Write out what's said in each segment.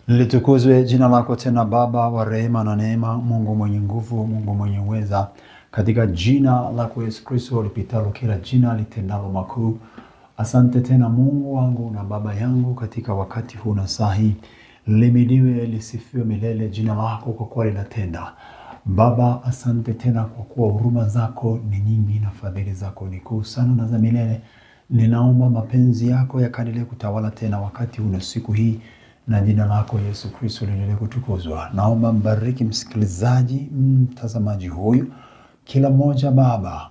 Litukuzwe jina lako tena Baba wa rehema na neema, Mungu mwenye nguvu, Mungu mwenye uweza. Katika jina lako Yesu Kristo lipitalo kila jina, litendalo makuu. Asante tena Mungu wangu na Baba yangu katika wakati huu na saa hii. Limidiwe lisifiwe milele jina lako kwa kuwa linatenda. Baba, asante tena kwa kuwa huruma zako ni nyingi na fadhili zako ni kuu sana na za milele. Ninaomba mapenzi yako yakaendelee kutawala tena wakati huu na siku hii, na jina lako Yesu Kristo liendelee kutukuzwa. Naomba mbariki msikilizaji, mtazamaji huyu, kila mmoja Baba,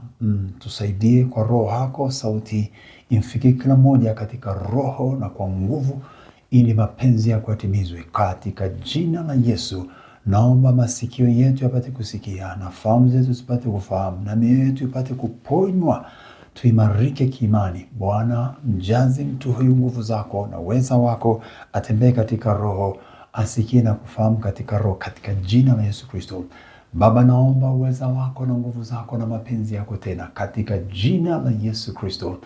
tusaidie kwa roho yako, sauti imfikie kila mmoja katika roho na kwa nguvu, ili mapenzi yako yatimizwe katika jina la Yesu. Naomba masikio yetu yapate kusikia na fahamu zetu zipate kufahamu na mioyo yetu ipate kuponywa, tuimarike kiimani. Bwana, mjaze mtu huyu nguvu zako na uweza wako, atembee katika roho, asikie na kufahamu katika roho, katika jina la Yesu Kristo. Baba, naomba uweza wako na nguvu zako na mapenzi yako tena katika jina la Yesu Kristo.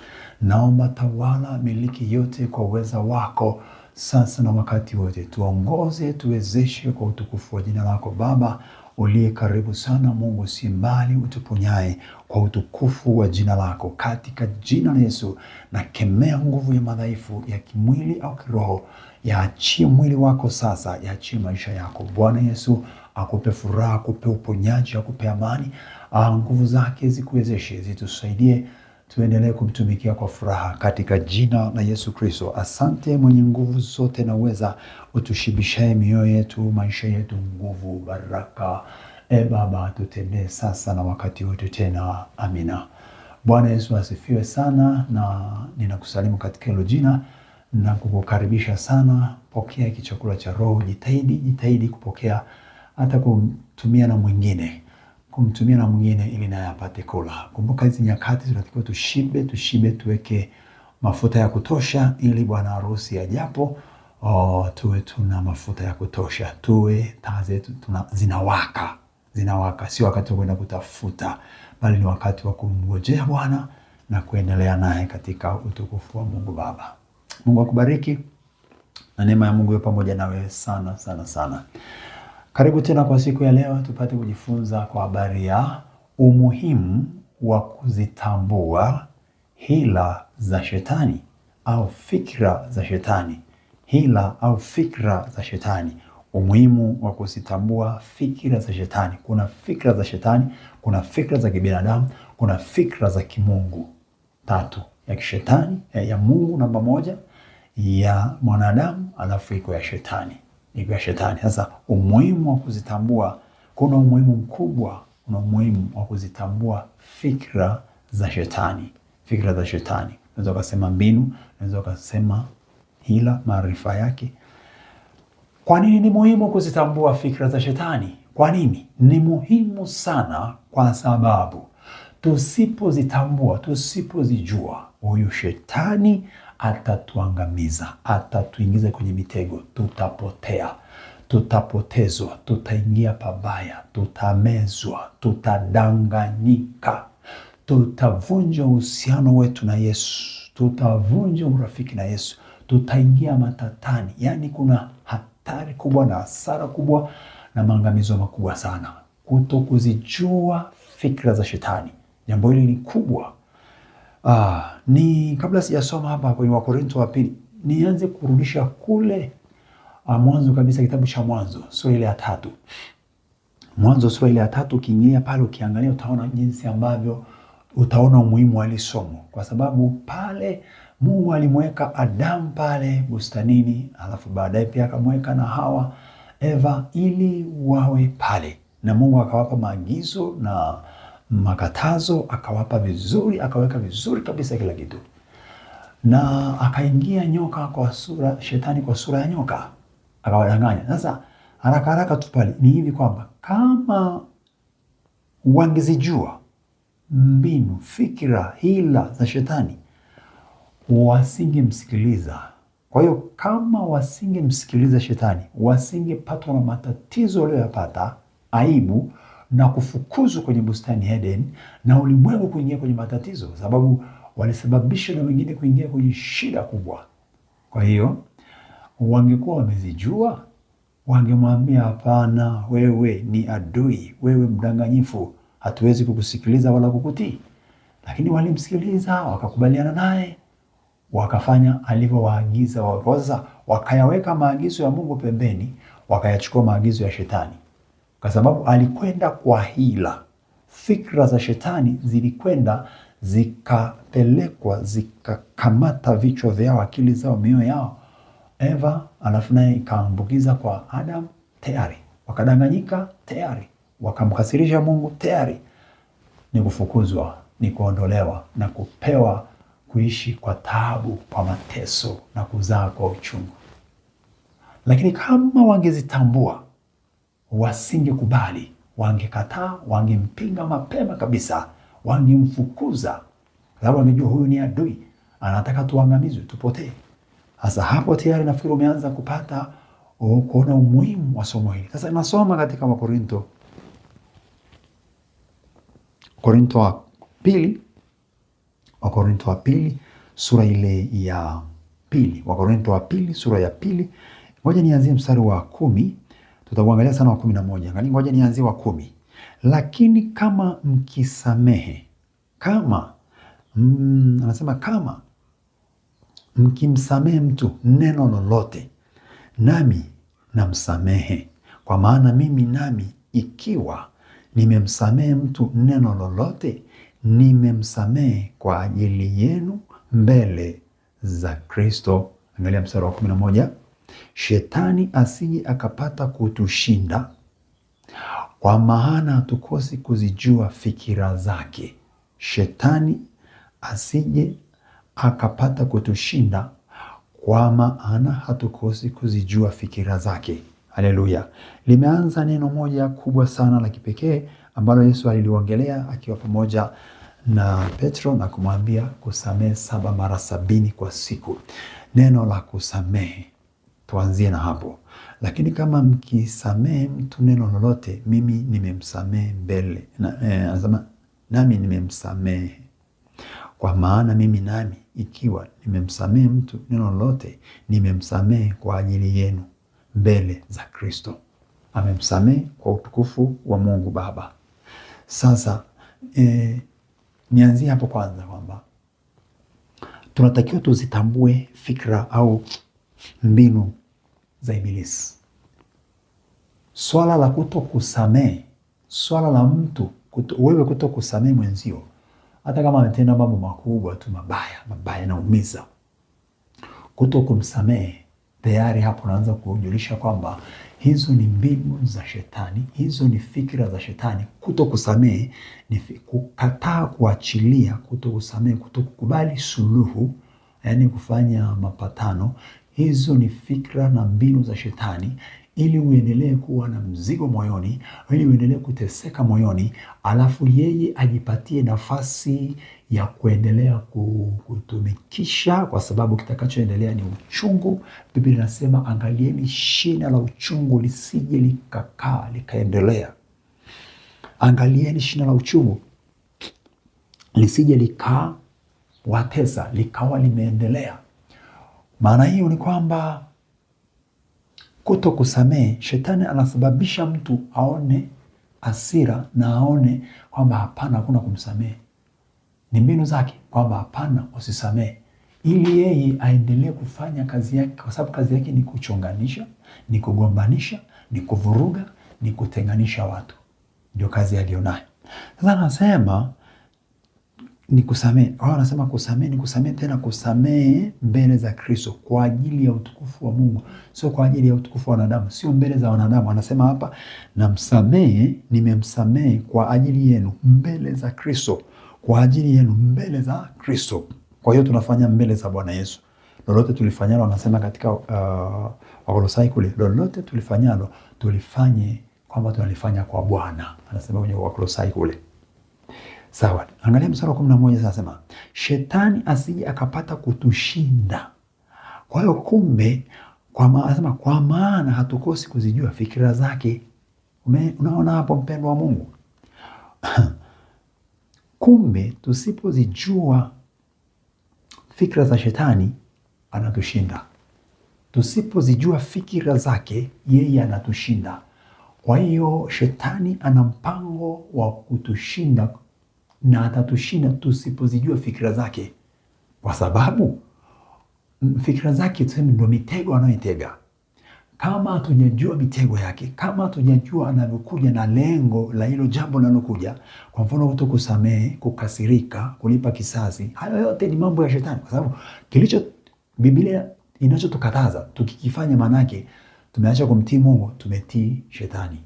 Naomba tawala, miliki yote kwa uweza wako sasa na wakati wote. Tuongoze, tuwezeshe kwa utukufu wa jina lako Baba uliye karibu sana, Mungu si mbali, utuponyaye kwa utukufu wa jina lako katika jina la Yesu. Na kemea nguvu ya madhaifu ya kimwili au kiroho, yaachie mwili wako sasa, yaachie maisha yako. Bwana Yesu akupe furaha, akupe uponyaji, akupe amani. Nguvu zake zikuwezeshe, zitusaidie tuendelee kumtumikia kwa furaha katika jina la Yesu Kristo. Asante mwenye nguvu zote na uweza, utushibishaye mioyo yetu, maisha yetu nguvu, baraka. Baba, tutendee sasa na wakati wote tena. Amina. Bwana Yesu asifiwe sana, na ninakusalimu katika hilo jina na kukukaribisha sana. Pokea hiki chakula cha roho, jitahidi kupokea, hata kumtumia na mwingine ili naye apate kula. Kumbuka hizi nyakati tunatakiwa tushibe, tuweke mafuta ya kutosha, ili bwana harusi ajapo tuwe tuna mafuta ya kutosha, tuwe taa zetu zinawaka. Sio wakati wa kwenda kutafuta, bali ni wakati wa kumngojea Bwana na kuendelea naye katika utukufu wa Mungu Baba. Mungu akubariki na neema ya Mungu iwe pamoja nawe sana sana sana. Karibu tena kwa siku ya leo, tupate kujifunza kwa habari ya umuhimu wa kuzitambua hila za shetani au fikra za shetani. Hila au fikra za shetani. Umuhimu wa kuzitambua fikra za shetani. Kuna fikra za shetani, kuna fikra za kibinadamu, kuna fikra za kimungu. 3, ya kishetani, ya Mungu namba 1, ya mwanadamu, alafu iko ya shetani. Sasa umuhimu wa kuzitambua, kuna umuhimu mkubwa, kuna umuhimu wa kuzitambua fikra za shetani. Fikra za shetani. Unaweza kusema mbinu, unaweza kusema hila, maarifa yake. Kwa nini ni muhimu kuzitambua fikra za shetani? Kwa nini? Ni muhimu sana kwa sababu tusipozitambua, tusipozijua, huyu shetani atatuangamiza, atatuingiza kwenye mitego, tutapotea, tutapotezwa, tutaingia pabaya, tutamezwa, tutadanganyika, tutavunja uhusiano wetu na Yesu, tutavunja urafiki na Yesu, tutaingia matatani. Yani kuna hatari kubwa na hasara kubwa na maangamizo makubwa sana kutokuzijua fikra za shetani. Jambo hili ni kubwa. Ni kabla sijasoma hapa kwenye Wakorintho wa pili, nianze kurudisha kule mwanzo kabisa, kitabu cha Mwanzo sura ile ya 3. Mwanzo sura ile ya 3, ukiingia pale ukiangalia utaona jinsi ambavyo utaona umuhimu wa somo, kwa sababu pale Mungu alimweka Adamu pale bustanini, alafu baadaye pia akamweka na Hawa, Eva, ili wawe pale, na Mungu akawapa maagizo na makatazo, akawapa vizuri, akaweka vizuri kabisa kila kitu. Na akaingia shetani kwa sura ya nyoka, akawadanganya. Sasa haraka tu pale ni hivi kwamba kama wangezijua mbinu, fikira, hila za shetani, wasingemsikiliza. Kwa hiyo kama wasingemsikiliza shetani, wasingepatwa na matatizo waliyopata, aibu na kufukuzwa kwenye bustani Eden, na ulimwengu kuingia kwenye matatizo, sababu walisababisha na wengine kuingia kwenye shida kubwa. Kwa hiyo wangekuwa wamezijua, wangemwambia hapana, wewe ni adui, wewe mdanganyifu, hatuwezi kukusikiliza wala kukutii. Lakini walimsikiliza, wakakubaliana naye, wakafanya alivyowaagiza wao. Sasa wakayaweka maagizo ya Mungu pembeni, wakayachukua maagizo ya shetani, kwa sababu alikwenda kwa hila. Fikra za shetani zilikwenda zikapelekwa, zikakamata vichwa vyao, akili zao, mioyo yao. Eva alafu naye ikaambukiza kwa Adam, tayari wakadanganyika, tayari wakamkasirisha Mungu, tayari ni kufukuzwa, ni kuondolewa na kupewa kuishi kwa taabu, kwa mateso na kuzaa kwa uchungu. Lakini kama wangezitambua, wasingekubali, wangekataa, wangempinga mapema kabisa, wangemfukuza, kwa sababu wangejua huyu ni adui, anataka tuangamizwe, tupotee. Sasa hapo tayari nafikiri umeanza kupata kuona umuhimu wa somo hili. Sasa nasoma katika Wakorinto wa pili sura ile ya pili. Wakorinto wa pili sura ya pili. Ngoja nianzie mstari wa 10. Tutauangalia sana wa 11. Ngoja nianzie wa 10. Lakini kama mkisamehe, anasema kama mkimsamehe mtu neno lolote, nami namsamehe. Kwa maana mimi nami ikiwa nimemsamehe mtu neno lolote, nimemsamehe kwa ajili yenu mbele za Kristo. Angalia mstari wa 11. Shetani asije akapata kutushinda, kwa maana hatukosi kuzijua fikira zake. Shetani asije akapata kutushinda, kwa maana hatukosi kuzijua fikira zake. Haleluya. Limeanza neno moja kubwa sana la kipekee ambalo Yesu aliliongelea akiwa pamoja na Petro na kumwambia kusamehe 7 mara 70 kwa siku. Neno la kusamehe, tuanzie na hapo. Lakini kama mkisamehe mtu neno lolote, mimi nimemsamehe mbele. Nami nimemsamehe. Kwa maana mimi nami ikiwa nimemsamehe mtu neno lolote, nimemsamehe kwa ajili yenu mbele za Kristo. Amemsamehe kwa utukufu wa Mungu Baba. Sasa nianzie hapo kwanza kwamba tunatakiwa tuzitambue fikra au mbinu za Ibilisi. Swala la kutokusamehe, swala la mtu wewe kutokusamehe mwenzio, hata kama ametenda mambo makubwa tu mabaya naumiza, kutokumsamehe, tayari hapo naanza kujulisha kwamba hizo ni mbinu za shetani, hizo ni fikra za shetani. Kutokusamehe ni kukataa kuachilia, kutokusamehe, kutokukubali suluhu, yani kufanya mapatano. Hizo ni fikra na mbinu za shetani, ili uendelee kuwa na mzigo moyoni, ili uendelee kuteseka moyoni, alafu yeye ajipatie nafasi ya kuendelea kutumikisha, kwa sababu kitakachoendelea ni uchungu. Biblia inasema angalieni shina la uchungu lisije likakaa likaendelea. Angalieni shina la uchungu lisije likaa watesa likawa limeendelea. Maana hiyo ni kwamba kutokusamehe, shetani anasababisha mtu aone hasira na aone kwamba hapana, hakuna kumsamehe. Ni mbinu zake kwamba hapana, usisamehe, ili yeye aendelee kufanya kazi yake, kwa sababu kazi yake ni kuchonganisha, ni kugombanisha, ni kuvuruga, ni kutenganisha watu. Ndio kazi aliyonayo. Sasa anasema ni kusamehe. Wao wanasema kusamehe ni kusamehe, tena kusamehe mbele za Kristo kwa ajili ya utukufu wa Mungu, sio kwa ajili ya utukufu wa wanadamu, sio mbele za wanadamu. Anasema hapa namsamehe, nimemsamehe kwa ajili yenu mbele za Kristo, kwa ajili yenu mbele za Kristo. Kwa hiyo tunafanya mbele za Bwana Yesu. Lolote tulifanyalo, anasema katika Wakolosai kule, lolote tulifanyalo tulifanye kwamba tunalifanya kwa Bwana. Anasema kwenye Wakolosai kule. Sawa, angalia mstari wa 11 sasa, anasema shetani asije akapata kutushinda. Kwa hiyo kumbe, anasema kwa maana hatukosi kuzijua fikira zake. Unaona hapo, mpendwa wa Mungu? Kumbe tusipozijua fikra za shetani anatushinda. Tusipozijua fikira zake, yeye anatushinda. Kwa hiyo shetani ana mpango wa kutushinda, na atatushinda tusipozijua fikira zake, kwa sababu fikira zake tuseme ndio mitego anayoitega. Kama hatujajua mitego yake, kama hatujajua anavyokuja na lengo la hilo jambo linalokuja, kwa mfano kutokusamehe, kukasirika, kulipa kisasi, hayo yote ni mambo ya shetani, kwa sababu Biblia inachotukataza tukikifanya, manake tumeacha kumtii Mungu, tumetii shetani.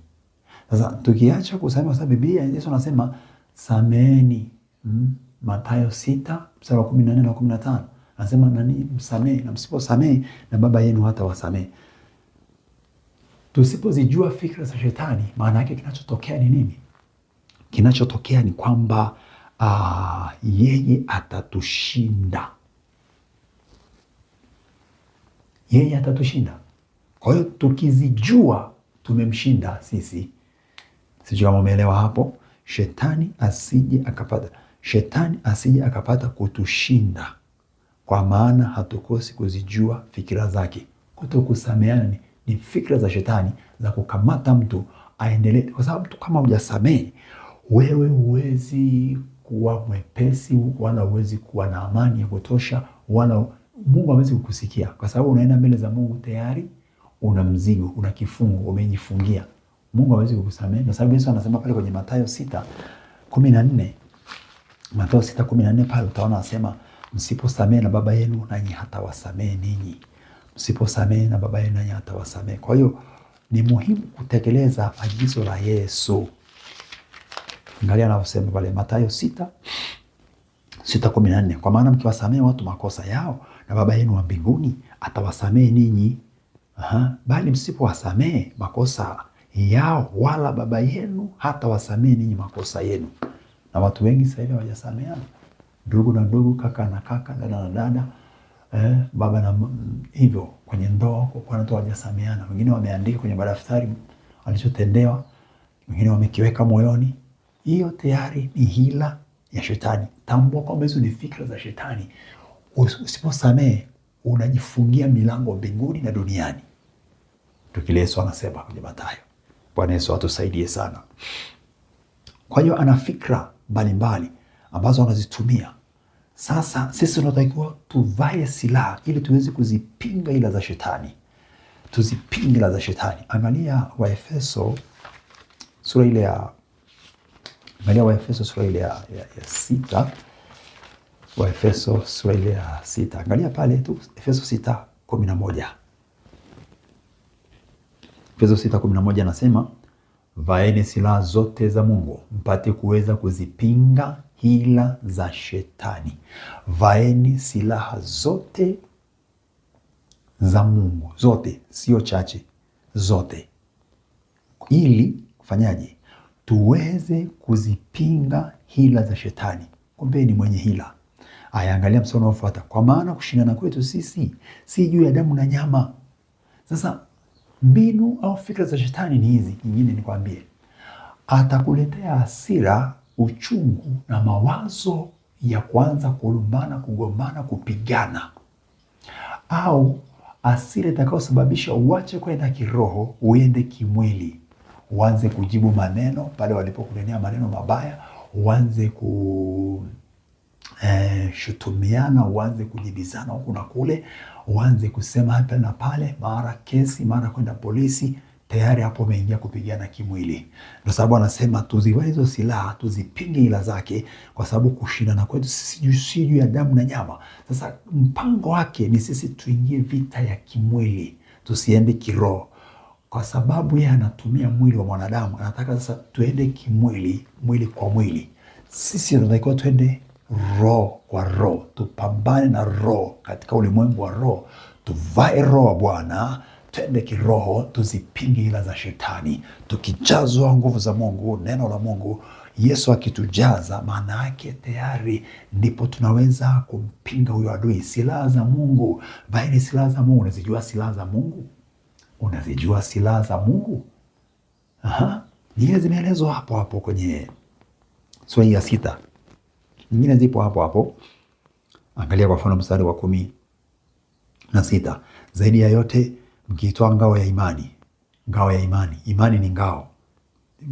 Sasa tukiacha kusamehe, sababu Biblia Yesu anasema sameheni, Mathayo 6:14 na 15, anasema msamehe, na msiposamehe na Baba yenu hata wasamehe. Tusipozijua fikra za shetani, maana yake kinachotokea ni nini? Kinachotokea ni kwamba yeye atatushinda. Yeye atatushinda. Kwa hiyo tukizijua tumemshinda sisi. Sijui kama umeelewa hapo. Shetani asije akapata kutushinda, kwa maana hatukosi kuzijua fikira zake. Kutokusameheana ni fikra za shetani za kukamata mtu aendelee, kwa sababu mtu kama hujasamehe, wewe huwezi kuwa mwepesi, wala huwezi kuwa na amani ya kutosha, wala Mungu hawezi kukusikia, kwa sababu unaenda mbele za Mungu tayari una mzigo, una kifungo, umejifungia. Mungu hawezi kukusamehe. Kwa sababu Yesu anasema pale kwenye Mathayo 6:14, Mathayo 6:14 pale utaona anasema msiposamehe na Baba yenu nanyi hatawasamehe ninyi. Msiposamehe na Baba yenu nanyi hatawasamehe. Kwa hiyo ni muhimu kutekeleza agizo la Yesu. Angalia anavyosema pale Mathayo 6:14, kwa maana mkiwasamehe watu makosa yao na Baba yenu wa mbinguni atawasamehe ninyi. Bali msipowasamehe makosa yao, wala Baba yenu hatawasamehe ninyi makosa yenu. Na watu wengi sasa hivi hawajasameheana, ndugu na ndugu, kaka na kaka, dada na dada, baba na hivyo kwenye ndoa, kwa watu hawajasameheana. Wengine wameandika kwenye madaftari walichotendewa, wengine wamekiweka moyoni. Hiyo tayari ni hila ya shetani. Tambua kwamba hizo ni fikra za shetani. Usiposamehe unajifungia milango mbinguni na duniani. Tukile Yesu anasema kwenye Mathayo. Bwana Yesu atusaidie sana. Kwa hiyo ana fikra mbalimbali ambazo anazitumia. Sasa sisi tunatakiwa tuvae silaha ili tuweze kuzipinga ila za shetani. Tuzipinge ila za shetani. Angalia Waefeso sura ile ya Waefeso sura ile ya 6. Waefeso sura ile ya 6. Angalia pale tu Efeso 6:11. Efeso 6:11 anasema vaeni silaha zote za Mungu mpate kuweza kuzipinga hila za shetani. Vaeni silaha zote za Mungu, zote, sio chache, zote, ili kufanyaje? Tuweze kuzipinga hila za shetani. Kumbe ni mwenye hila. Angalia mstari unaofuata, kwa maana kushindana kwetu sisi si juu ya damu na nyama. Sasa mbinu au fikra za shetani ni hizi. Nyingine nikwambie, atakuletea hasira, uchungu na mawazo ya kuanza kulumbana, kugombana, kupigana, au hasira itakayosababisha uache kwenda kiroho uende kimwili. Uanze kujibu maneno pale walipokunenea maneno mabaya, uanze kushutumiana, uanze kujibizana huku na kule, uanze kusema hapa na pale, mara kesi, mara kwenda polisi. Tayari hapo umeingia kupigana kimwili. Ndio sababu anasema tuzivae hizo silaha, tuzipinge ila zake, kwa sababu kushindana kwetu si juu ya damu na nyama. Sasa mpango wake ni sisi tuingie vita ya kimwili, tusiende kiroho, kwa sababu yeye anatumia mwili wa mwanadamu. Anataka sasa tuende kimwili, mwili kwa mwili. Sisi tunatakiwa tuende roho kwa roho, tupambane na roho katika ulimwengu wa roho. Tuvae roho wa Bwana, twende kiroho, tuzipinge ila za shetani. Tukijazwa nguvu za Mungu, neno la Mungu, Yesu akitujaza, maana yake tayari ndipo tunaweza kumpinga huyo adui. Silaha za Mungu. Vaeni silaha za Mungu. Unazijua silaha za Mungu? Unazijua silaha za Mungu? Nyingine zimeelezwa hapo hapo kwenye sura ya 6. Nyingine zipo hapo hapo. Angalia kwa mfano mstari wa 16. Zaidi ya yote mkiitoa ngao ya imani. Ngao ya imani. Imani ni ngao.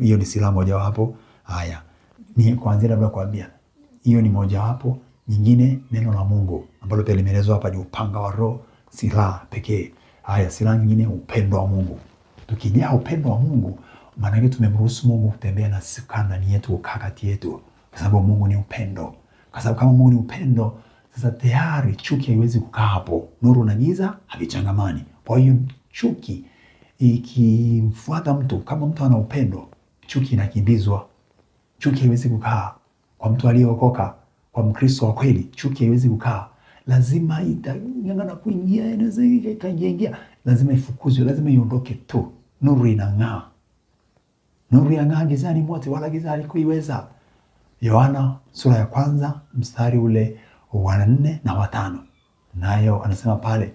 Hiyo ni silaha moja wapo. Haya. Ni kuanzia labda kuambia. Hiyo ni moja wapo. Nyingine neno la Mungu ambalo pia limeelezwa hapa ni upanga wa Roho, silaha pekee. Haya, silaha nyingine upendo wa Mungu. Tukijaa upendo wa Mungu, maana yake tumemruhusu Mungu kutembea na sisi ndani yetu, kukaa kati yetu, kwa sababu Mungu ni upendo. Kwa sababu kama Mungu ni upendo, sasa tayari chuki haiwezi kukaa hapo. Nuru na giza havichangamani. Kwa hiyo chuki ikimfuata mtu, kama mtu ana upendo, chuki inakimbizwa. Chuki haiwezi kukaa kwa mtu aliyeokoka, kwa Mkristo wa kweli. Chuki haiwezi kukaa, lazima itang'ang'ana kuingia, ikaingia, lazima ifukuzwe, lazima iondoke tu. Nuru inang'aa. Nuru yang'aa gizani mote, wala giza halikuiweza. Yohana sura ya 1 mstari ule wa 4 na wa 5. Nayo anasema pale,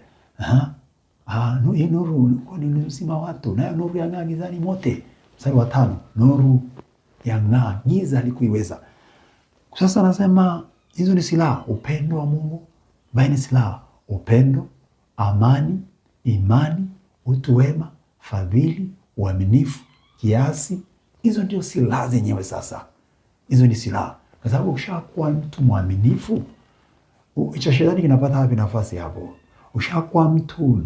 nuru ni uzima watu, nayo nuru yang'aa gizani mote. Mstari wa 5, nuru yang'aa, giza halikuiweza. Sasa anasema hizo ni silaha. Upendo wa Mungu ni silaha. Upendo, amani, imani, utu wema, fadhili, uaminifu, kiasi. Hizo ndio silaha zenyewe. Sasa hizo ni silaha, kwa sababu ukishakuwa mtu mwaminifu, cha shetani kinapata wapi nafasi hapo? Ushakuwa mtu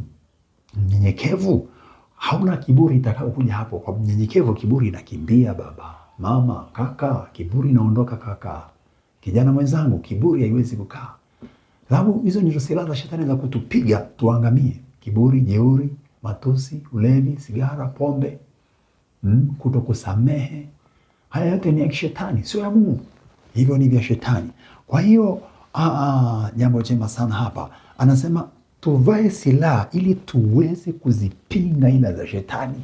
mnyenyekevu, hauna kiburi itakayokuja hapo. Kwa mnyenyekevu kiburi inakimbia. Baba, mama, kaka, kiburi inaondoka. Kaka, kijana mwenzangu, kiburi haiwezi kukaa. Sababu hizo ndizo silaha za shetani za kutupiga tuangamie. Kiburi, jeuri, matusi, ulevi, sigara, pombe, kutokusamehe. Haya yote ni ya shetani, sio ya Mungu. Hivyo ni vya shetani. Kwa hiyo jambo jema sana hapa. Anasema tuvae silaha ili tuweze kuzipinga ila za shetani.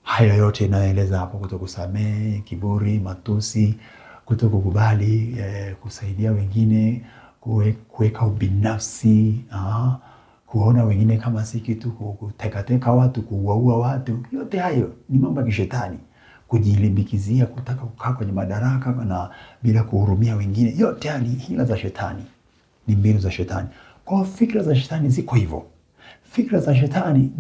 Hayo yote inaeleza hapo: kutokusamehe, kiburi, matusi, kutokukubali kusaidia wengine, kuweka ubinafsi, kuona wengine kama si kitu, kutekateka watu, kuwaua watu. Yote hayo ni mambo ya kishetani. Kujilimbikizia, kutaka kukaa kwenye madaraka na bila kuhurumia wengine. Yote hayo ni hila za shetani, ni mbinu za shetani. Kwa fikra za shetani ziko hivyo. Fikra za shetani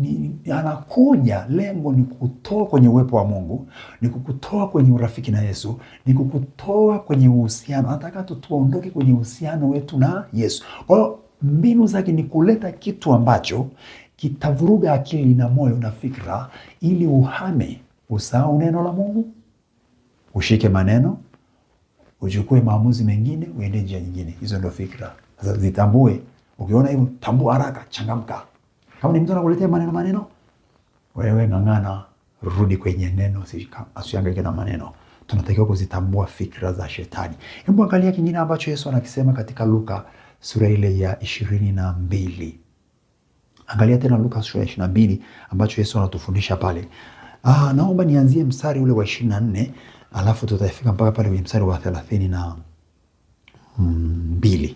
anakuja, lengo ni kukutoa kwenye uwepo wa Mungu, ni kukutoa kwenye urafiki na Yesu, ni kukutoa kwenye uhusiano. Anataka tuondoke kwenye uhusiano wetu na Yesu. Kwa hiyo mbinu zake ni kuleta kitu ambacho kitavuruga akili na moyo na fikra, ili uhame, usahau neno la Mungu, ushike maneno, uchukue maamuzi mengine, uende njia nyingine. Hizo ndio fikra. Sasa zitambue. Ukiona hivyo, tambua haraka, changamka. Kama ni mtu anakuletea maneno, wewe ng'ang'ana, rudi kwenye neno, usihangaike na maneno. Tunatakiwa kuzitambua fikra za shetani. Hebu angalia kingine ambacho Yesu anakisema katika Luka sura ile ya 22. Angalia tena Luka sura ya 22 ambacho Yesu anatufundisha pale. Naomba nianzie mstari ule wa 24, alafu tutafika mpaka pale kwenye mstari wa 32.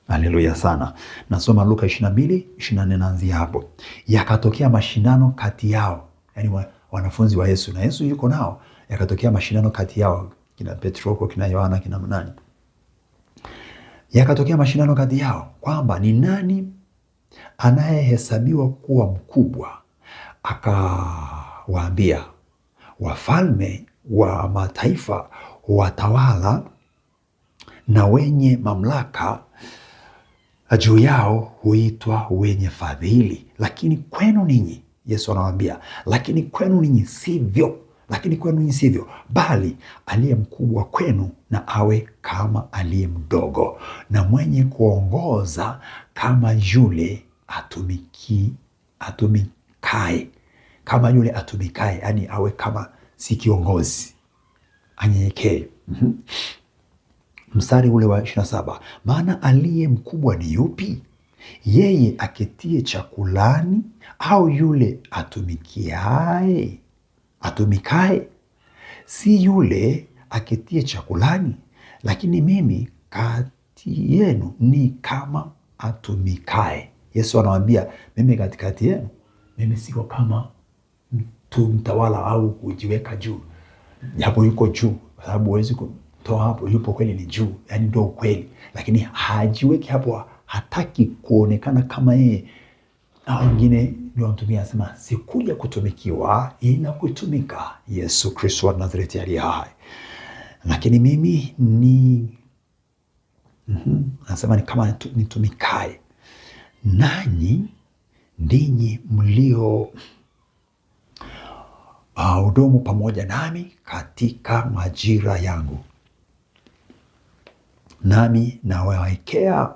Haleluya sana. Nasoma Luka 22:24, naanzia hapo. Yakatokea mashindano kati yao, yani wanafunzi wa Yesu, na Yesu yuko nao. Yakatokea mashindano kati yao, kina Petro, kina Yohana, kina nani. Yakatokea mashindano kati yao kwamba ni nani anayehesabiwa kuwa mkubwa. Akawaambia, wafalme wa mataifa, watawala na wenye mamlaka juu yao huitwa wenye fadhili. Lakini kwenu ninyi, Yesu anawaambia, lakini kwenu ninyi sivyo. Lakini kwenu ninyi sivyo, bali aliye mkubwa kwenu na awe kama aliye mdogo, na mwenye kuongoza kama yule atumikaye. Kama yule atumikaye, yani awe kama si kiongozi, anyenyekee. Mstari ule wa 27, maana aliye mkubwa ni yupi? Yeye aketie chakulani au yule atumikaye? Si yule aketie chakulani? Lakini mimi kati yenu ni kama atumikaye. Yesu anawaambia, mimi katikati yenu, mimi siko kama mtu mtawala au kujiweka juu, japo yuko juu, kwa sababu huwezi kutoa hapo, yupo kweli, ni juu, yani ndio ukweli, lakini hajiweki hapo hataki kuonekana kama yeye na wengine ndio wanatumia, anasema sikuja kutumikiwa ila kutumika. Yesu Kristo wa Nazareti aliye hai. Lakini mimi ni anasema ni kama nitumikae, nanyi ndinyi mlio hudumu pamoja nami katika majira yangu, nami nawawekea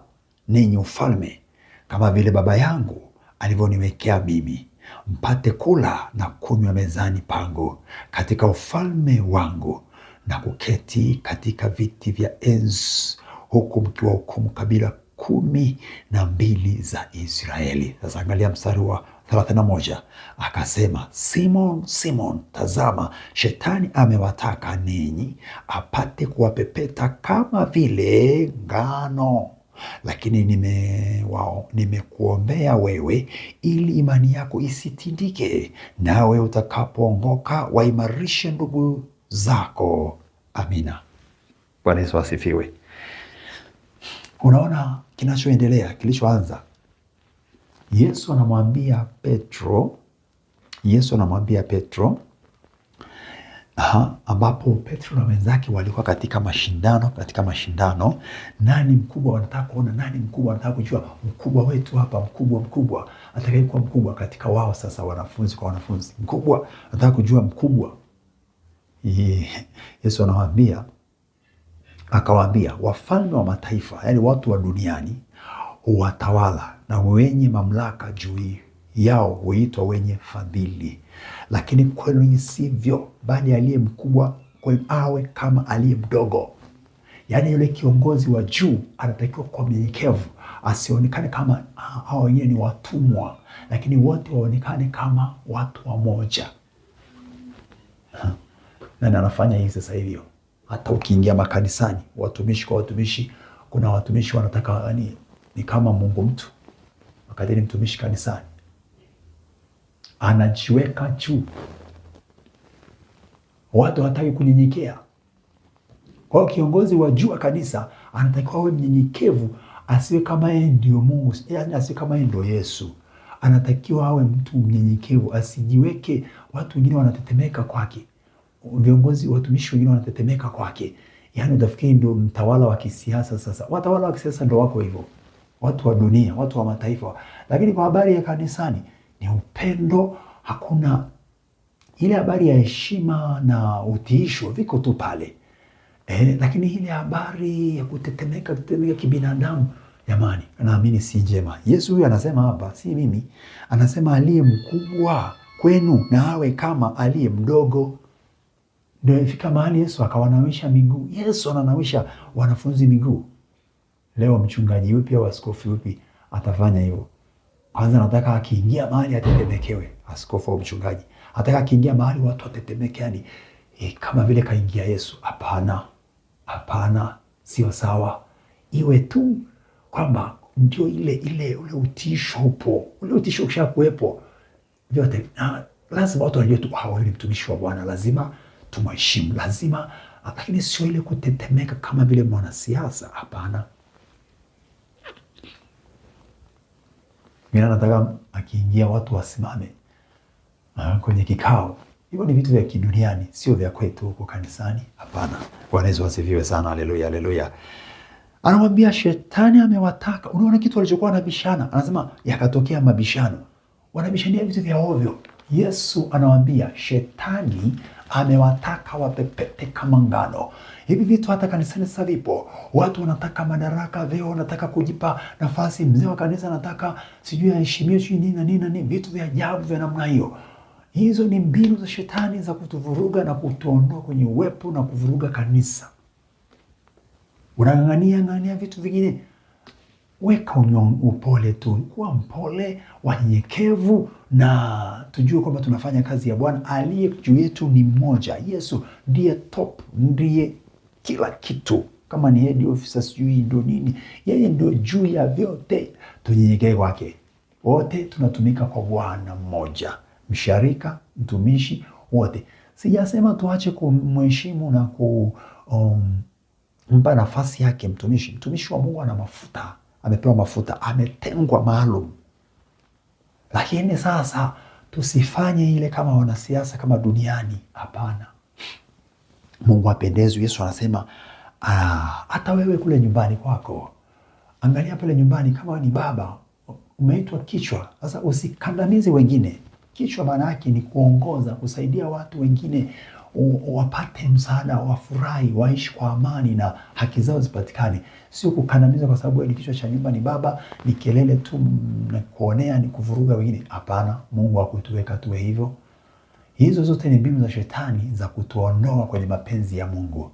ninyi ufalme kama vile Baba yangu alivyoniwekea mimi, mpate kula na kunywa mezani pangu katika ufalme wangu, na kuketi katika viti vya enzi, huku mkiwahukumu kabila 12 za Israeli. Sasa angalia mstari wa 31, akasema, Simon, Simon, tazama shetani amewataka ninyi apate kuwapepeta kama vile ngano, lakini nimekuombea wewe ili imani yako isitindike, nawe utakapoongoka waimarishe ndugu zako. Amina. Bwana Yesu asifiwe. Unaona kinachoendelea, kilichoanza, Yesu anamwambia Petro, ambapo Petro na wenzake walikuwa katika mashindano, nani mkubwa, wanataka kuona nani mkubwa, wanataka kujua mkubwa wetu hapa, mkubwa atakayekuwa mkubwa katika wao. Sasa wanafunzi kwa wanafunzi, mkubwa anataka kujua mkubwa. Yesu akawaambia, wafalme wa mataifa, yaani watu wa duniani, watawala na wenye mamlaka juu yao huitwa wenye fadhili, lakini kwenu sivyo, bali aliye mkubwa kwenu awe kama aliye mdogo. Yaani yule kiongozi wa juu anatakiwa kuwa mnyenyekevu, asionekane kama hao wengine ni watumwa, lakini wote waonekane kama watu wamoja. Nani anafanya hii sasa hivyo? Hata ukiingia makanisani, watumishi kwa watumishi, kuna watumishi wanataka ni kama Mungu mtu, wakati ni mtumishi kanisani anajiweka juu, watu hataki kunyenyekea. Kwa hiyo kiongozi wa juu wa kanisa anatakiwa awe mnyenyekevu, asiwe kama yeye ndio Mungu, yaani asiwe kama yeye ndio Yesu. Anatakiwa awe mtu mnyenyekevu, asijiweke. Watu wengine wanatetemeka kwake, viongozi, watumishi wengine wanatetemeka kwake, yaani utafikiri ndio mtawala wa kisiasa. Sasa watawala wa kisiasa ndio wako hivyo, watu wa dunia, watu wa mataifa. Lakini kwa habari ya kanisani ni upendo, hakuna ile habari ya heshima na utiisho, viko tu pale. Lakini ile habari ya kutetemeka kibinadamu, jamani, naamini si njema. Yesu huyu anasema hapa, si mimi, anasema aliye mkubwa kwenu na awe kama aliye mdogo. Ndio ifika mahali Yesu akawanawisha miguu. Yesu ananawisha wanafunzi miguu. Leo mchungaji yupi au askofu yupi atafanya hivyo? Kwanza nataka akiingia mahali atetemekewe, askofu au mchungaji. Nataka akiingia mahali watu watetemeke, yani kama vile kaingia Yesu. Hapana, sio sawa. Iwe tu kwamba ndio ule utisho upo. Ule utisho ukishakuwepo, vyote lazima watu wajue tu, huyu ni mtumishi wa Bwana, lazima tumheshimu, lazima. Lakini sio ile kutetemeka kama vile mwanasiasa. Hapana. Mimi nataka akiingia watu wasimame kwenye kikao. Hivyo ni vitu vya kiduniani, sio vya kwetu huko kanisani. Hapana. Bwana Yesu asifiwe sana. Haleluya, haleluya. Anamwambia shetani amewataka. Unaona kitu alichokuwa anabishana, anasema yakatokea mabishano. Wanabishania vitu vya ovyo. Yesu anawaambia shetani amewataka wapepete kama ngano. Hivi vitu hata kanisani sasa vipo. Watu wanataka madaraka, vyeo, wanataka kujipa nafasi. Mzee wa kanisa anataka sijui aheshimiwe, sijui nini na nini na nini, vitu vya ajabu vya namna hiyo. Hizo ni mbinu za shetani za kutuvuruga na kutuondoa kwenye uwepo na kuvuruga kanisa. Unang'ang'ania vitu vingine. Weka upole tu, kuwa mpole, wanyenyekevu, na tujue kwamba tunafanya kazi ya Bwana. Aliye juu yetu ni mmoja. Yesu ndiye top, ndiye kila kitu. Kama ni head officer sijui ndio nini, yeye ndio juu ya vyote. Tunyenyekee kwake. Wote tunatumika kwa Bwana mmoja, msharika, mtumishi, wote. Sijasema tuache kumheshimu na kumpa nafasi yake mtumishi. Mtumishi wa Mungu ana mafuta, amepewa mafuta, ametengwa maalum. Lakini sasa tusifanye ile kama wanasiasa, kama duniani. Hapana, Mungu apendezwe. Yesu anasema hata wewe kule nyumbani kwako, angalia pale nyumbani, kama ni baba umeitwa kichwa. Sasa usikandamize wengine. Kichwa maana yake ni kuongoza, kusaidia watu wengine wapate msaada, wafurahi, waishi kwa amani na haki zao zipatikane. Sio kukandamiza kwa sababu ni kichwa cha nyumba, ni baba, ni kelele tu, na kuonea, ni kuvuruga wengine. Hapana, Mungu hakutuweka tuwe hivyo. Hizo zote ni mbinu za shetani za kutuondoa kwenye mapenzi ya Mungu.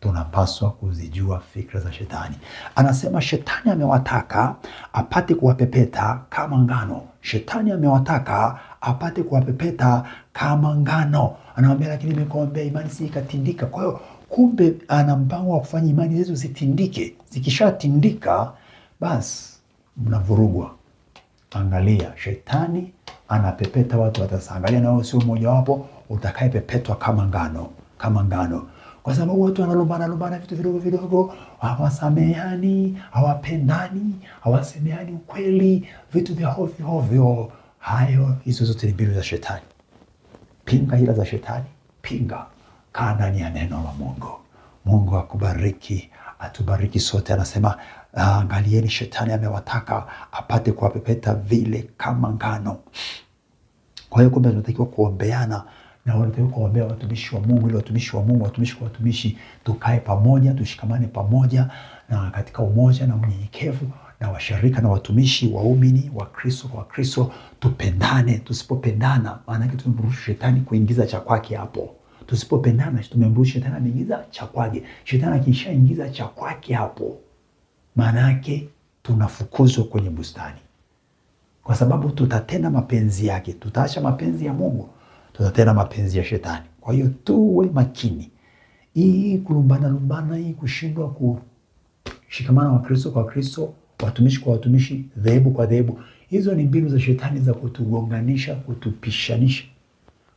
Tunapaswa kuzijua fikra za shetani. Anasema shetani amewataka apate kuwapepeta kama ngano. Shetani amewataka apate kuwapepeta kama ngano. Anamwambia, lakini nimekuombea imani si ikatindika. Kwa hiyo kumbe ana mpango wa kufanya imani zetu zitindike. Zikishatindika basi mnavurugwa. Angalia, shetani anapepeta watu watasa. Angalia na wewe sio mmoja wapo utakayepepetwa kama ngano, kama ngano. Kwa sababu watu wanalumbana vitu vidogo vidogo, hawasameheani, hawapendani, hawasemeani ukweli, vitu vya hovyo hovyo. Hizo zote ni mbinu za shetani. Pinga hila za shetani, pinga. Kaa ndani ya neno la Mungu. Mungu akubariki, atubariki sote. Anasema angalieni, shetani amewataka apate kuwapepeta vile kama ngano. Kwa hiyo kumbe tunatakiwa kuombeana na wanatakiwa kuombea watumishi wa Mungu, ili watumishi wa Mungu, watumishi kwa watumishi, tukae pamoja, tushikamane pamoja na katika umoja na unyenyekevu, na washirika na watumishi, waumini, wa Kristo kwa Kristo, tupendane. Tusipopendana maana yake tumemruhusu shetani kuingiza cha kwake hapo. Tusipopendana tumemruhusu shetani ameingiza cha kwake. Shetani akishaingiza cha kwake hapo, maana yake tunafukuzwa kwenye bustani. Kwa sababu tutatenda mapenzi yake, tutaacha mapenzi ya Mungu, tutatenda mapenzi ya shetani. Kwa hiyo tuwe makini. Hii lumbana, hii kushindwa kushikamana wa Kristo kwa Kristo, watumishi kwa watumishi, dhehebu kwa dhehebu, hizo ni mbinu za shetani za kutugonganisha, kutupishanisha.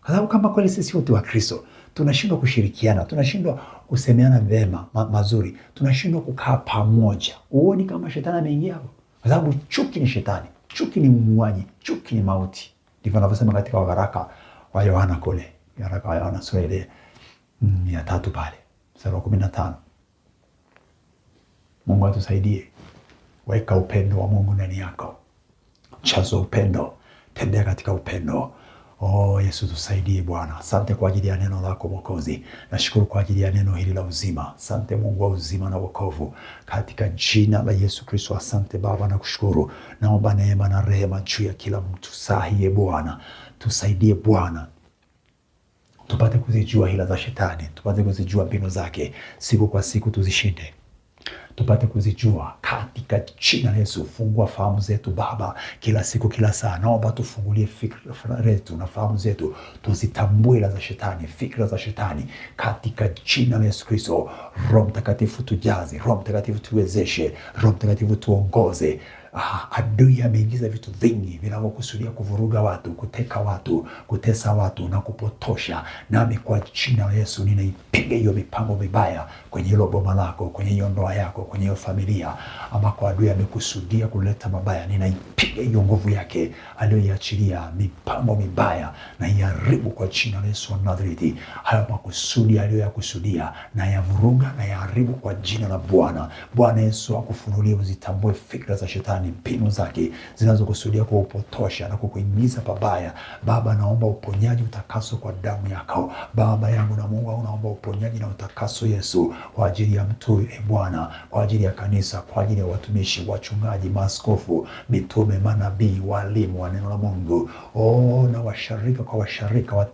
Kwa sababu kama kweli sisi wote wa Kristo, tunashindwa kushirikiana, tunashindwa kusemeana vema mazuri, tunashindwa kukaa pamoja. Uone kama shetani ameingia hapo? Kwa sababu chuki ni shetani, chuki ni umuaji, chuki ni mauti. Ndivyo anavyosema katika waraka wa Yohana kule, waraka wa Yohana sura ile ya 3 pale mstari wa 15. Mungu atusaidie. Weka upendo wa Mungu ndani yako. Chazo upendo, tembea katika upendo. Yesu tusaidie Bwana. Asante kwa ajili ya neno lako Mwokozi. Nashukuru kwa ajili ya neno hili la uzima. Asante Mungu wa uzima na wokovu, katika jina la Yesu Kristo. Asante Baba na kushukuru. Naomba neema na rehema juu ya kila mtu sahihi Bwana. Tusaidie Bwana, tupate kuzijua hila za shetani, tupate kuzijua mbinu zake, siku kwa siku tuzishinde, tupate kuzijua katika jina la Yesu. Fungua fahamu zetu Baba, kila siku kila saa. Naomba tufungulie fikra zetu na fahamu zetu, tuzitambue hila za shetani, fikra za shetani, katika jina la Yesu Kristo. Roho Mtakatifu tujaze, Roho Mtakatifu tuwezeshe, Roho Mtakatifu tuongoze. Adui ameingiza vitu vingi vinavyokusudia kuvuruga watu, kuteka watu, kutesa watu na kupotosha. Nami kwa jina la Yesu ninaipiga hiyo mipango mibaya kwenye hilo boma lako, kwenye hiyo ndoa yako, kwenye hiyo familia ambako adui amekusudia kuleta mabaya. Ninaipiga hiyo nguvu yake aliyoiachilia, mipango mibaya, na iharibu kwa jina la Yesu wa Nazareti. Hayo makusudi aliyoyakusudia na yavuruga na yaharibu kwa jina la Bwana. Bwana Yesu akufunulie, uzitambue fikra za shetani, mbinu zake zinazokusudia kuupotosha na kukuingiza pabaya. Baba, naomba uponyaji, utakaso kwa damu yako. Baba yangu na Mungu, naomba uponyaji na utakaso Yesu, kwa ajili ya mtu Bwana, kwa ajili ya kanisa, kwa ajili ya watumishi, wachungaji, maaskofu, mitume, manabii, walimu wa neno la Mungu, na washarika kwa washarika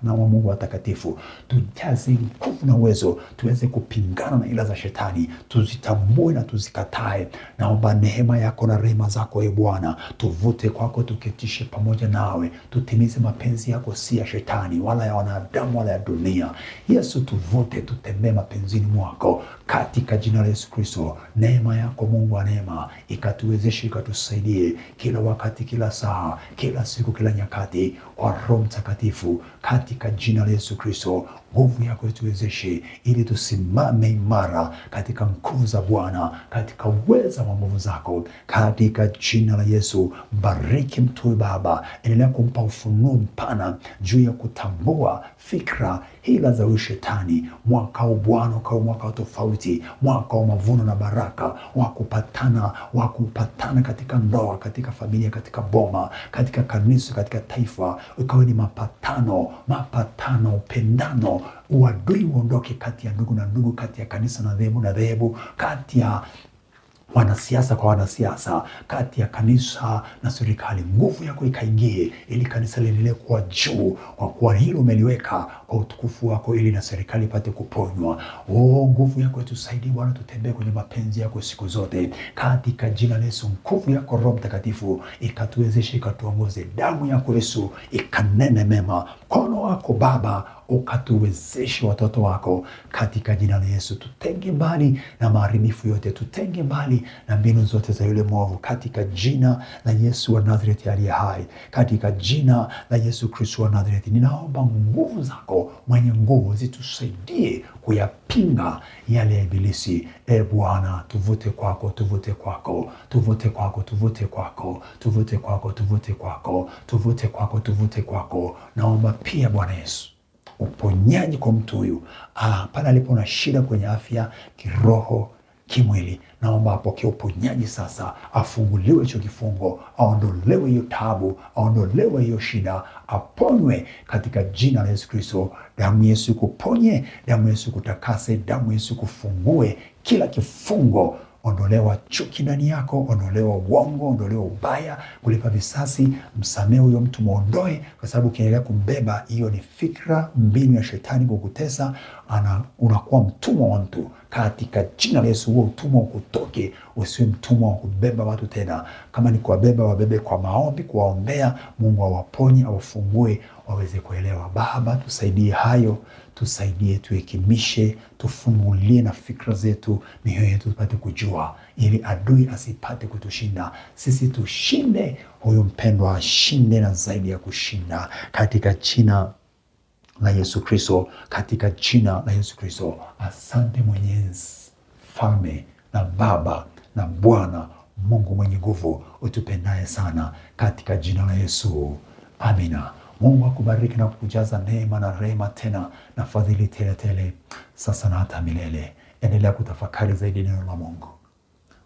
na wa Mungu watakatifu. Tujaze nguvu na uwezo, tuweze kupingana na ila za shetani, tuzitambue na tuzikatae. Naomba neema yako na rehema zako Bwana, tuvute kwako, tuketishe pamoja nawe, tutimize mapenzi yako, si ya shetani wala ya wanadamu wala ya dunia. Yesu, tuvute, tutembee mapenzini mwako, katika jina la Yesu Kristo. Neema yako Mungu wa neema ikatuwezeshe, ikatusaidie kila wakati, kila saa, kila siku, kila nyakati, kwa Roho Mtakatifu, katika katika jina la Yesu Kristo. Nguvu yako ituwezeshe ili tusimame imara katika nguvu za Bwana, katika uweza wa nguvu zako, katika jina la Yesu. Bariki mtu huyu Baba, endelea kumpa ufunuo mpana juu ya kutambua fikra hila za huyu shetani. Mwaka huu Bwana ukawa mwaka tofauti, mwaka wa mavuno na baraka, wa kupatana katika ndoa, katika familia, katika boma, katika kanisa, katika taifa. Ukawa ni mapatano, upendano, uadui uondoke kati ya ndugu na ndugu, kati ya kanisa na dhehebu na dhehebu, kati ya wanasiasa kwa wanasiasa, kati ya kanisa na serikali. Nguvu yako ikaingie ili kanisa liendelee kuwa juu, kwa kuwa hilo umeliweka kwa utukufu wako, ili na serikali ipate kuponywa. Nguvu yako itusaidie Bwana, tutembee kwenye mapenzi yako siku zote, katika jina la Yesu. Nguvu yako Roho Mtakatifu ikatuwezeshe, ikatuongoze. Damu yako Yesu ikanene mema. Mkono wako Baba ukatuwezeshe watoto wako, katika jina la Yesu. Tutenge mbali na maharibifu yote, tutenge mbali na mbinu zote za yule mwovu, katika jina la Yesu wa Nazareti aliye hai, katika jina la Yesu Kristo wa Nazareti. Ninaomba nguvu zako mwenye nguvu zitusaidie kuyapinga yale ya ibilisi. Bwana, tuvute kwako, tuvute kwako, tuvute kwako, tuvute kwako, tuvute kwako, tuvute kwako, tuvute kwako, tuvute kwako. Naomba pia Bwana Yesu uponyaji kwa mtu huyu pale alipo na shida kwenye afya, kiroho, kimwili. Naomba apokee uponyaji sasa, afunguliwe hicho kifungo, aondolewe hiyo taabu, aondolewe hiyo shida, aponywe katika jina la Yesu Kristo. Damu Yesu kuponye, damu Yesu kutakase, damu Yesu kufungue kila kifungo. Ondolewa chuki ndani yako, ondolewa uongo, ondolewa ubaya, kulipa visasi. Msamehe huyo mtu, muondoe, kwa sababu ukiendelea kumbeba, hiyo ni fikra, mbinu ya shetani kukutesa. Unakuwa mtumwa wa mtu. Katika jina la Yesu, huo utumwa ukutoke, usiwe mtumwa wa kubeba watu tena. Kama ni kuwabeba, wabebe kwa maombi, kuwaombea. Mungu awaponye, awafungue, waweze kuelewa. Baba, tusaidie hayo, tusaidie, tuhekimishe, tufungulie na fikra zetu, mioyo yetu tupate kujua, ili adui asipate kutushinda. Sisi tushinde, huyu mpendwa ashinde na zaidi ya kushinda, katika jina la Yesu Kristo, katika jina la Yesu Kristo. Asante Mwenyezi, Mfalme na Baba na Bwana, Mungu mwenye nguvu, utupendaye sana, katika jina la Yesu. Amina. Mungu akubariki na kukujaza neema na rehema tena na fadhili tele tele, sasa na hata milele. Endelea kutafakari zaidi neno la Mungu.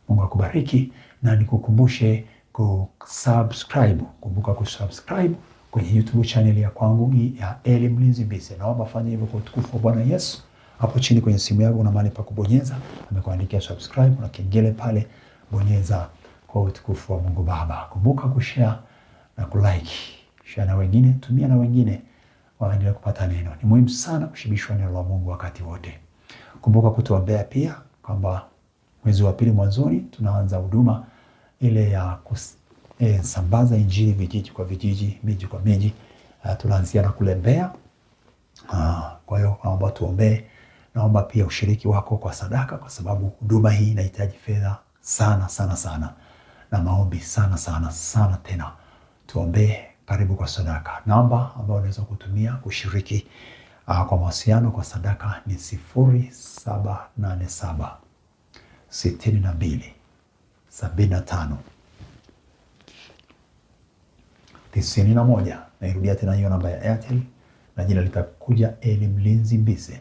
Mungu akubariki, na nikukumbushe kusubscribe. Kumbuka kusubscribe kwenye YouTube channel ya kwangu ya Eli Mlinzi Mbise. Naomba fanya hivyo kwa utukufu wa Bwana Yesu. Hapo chini kwenye simu yako una mahali pa kubonyeza, amekuandikia subscribe, na kengele pale, bonyeza kwa utukufu wa Mungu Baba. Kumbuka kushare na kulike. Share na wengine, tumia na wengine waendelee kupata neno. Ni muhimu sana kushibishwa neno la Mungu wakati wote. Kumbuka kutuombea pia, kwamba mwezi wa pili mwanzoni tunaanza huduma ile ya sambaza injili vijiji kwa vijiji, miji kwa miji. Tunaanzia na kule Mbeya. Kwa hiyo naomba tuombee. Naomba pia ushiriki wako kwa sadaka, kwa sababu huduma hii inahitaji fedha sana sana sana, na maombi sana sana sana tena. Tuombee. Karibu kwa sadaka. Namba ambayo unaweza kutumia kushiriki kwa mawasiliano kwa sadaka ni 0787 62 75 91. Nairudia tena hiyo namba ya Airtel, na jina litakuja Eli Mlinzi Mbise.